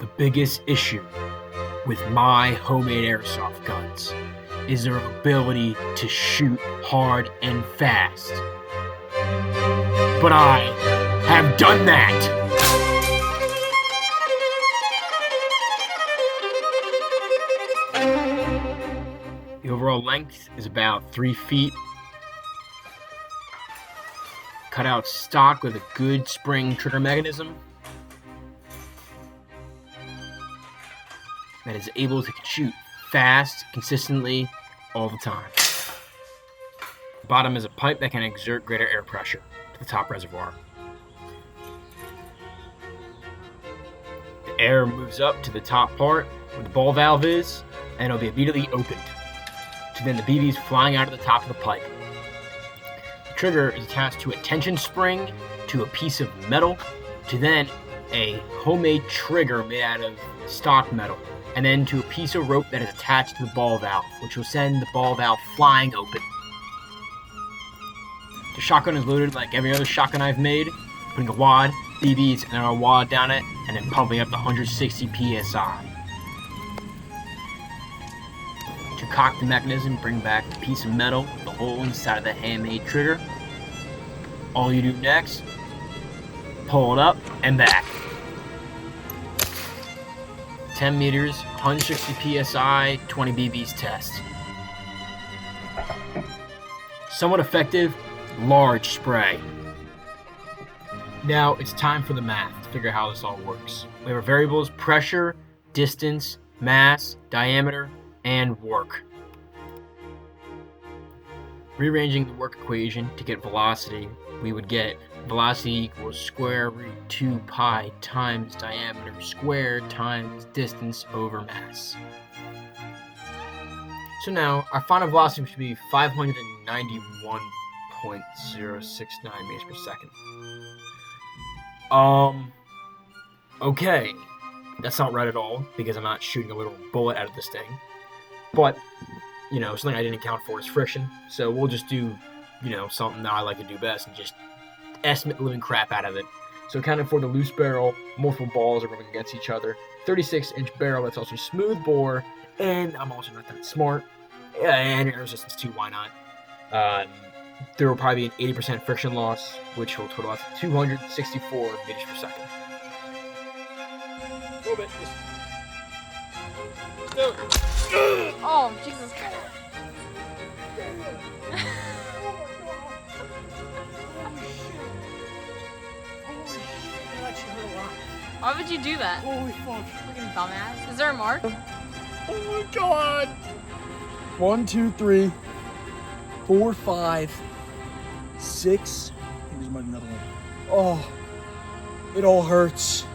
The biggest issue with my homemade airsoft guns is their ability to shoot hard and fast. But I have done that! The overall length is about 3 feet. Cut out stock with a good spring trigger mechanism that is able to shoot fast, consistently, all the time. The bottom is a pipe that can exert greater air pressure to the top reservoir. The air moves up to the top part where the ball valve is, and it'll be immediately opened to then the BBs flying out of the top of the pipe. The trigger is attached to a tension spring, to a piece of metal, to then a homemade trigger made out of stock metal, and then to a piece of rope that is attached to the ball valve, which will send the ball valve flying open. The shotgun is loaded like every other shotgun I've made, putting a wad, BBs, and then a wad down it, and then pumping up to 160 PSI. To cock the mechanism, bring back the piece of metal with the hole inside of the handmade trigger. All you do next, pull it up and back. 10 meters, 160 PSI, 20 BBs test. Somewhat effective, large spray. Now it's time for the math to figure out how this all works. We have our variables: pressure, distance, mass, diameter, and work. Rearranging the work equation to get velocity, we would get velocity equals square root 2 pi times diameter squared times distance over mass. So now our final velocity should be 591.069 meters per second. Okay, that's not right at all because I'm not shooting a little bullet out of this thing. But, something I didn't account for is friction. So we'll just do, something that I like to do best and just estimate the living crap out of it. So accounting for the loose barrel, multiple balls are rubbing against each other, 36-inch barrel that's also smooth bore, and I'm also not that smart. Yeah, and air resistance too, why not? There will probably be an 80% friction loss, which will total out to 264 meters per second. Move it. Oh, Jesus Christ. Why would you do that? Holy fuck. Fucking dumbass. Is there a mark? Oh my god. 1, 2, 3, 4, 5, 6. I think there's another one. Oh, it all hurts.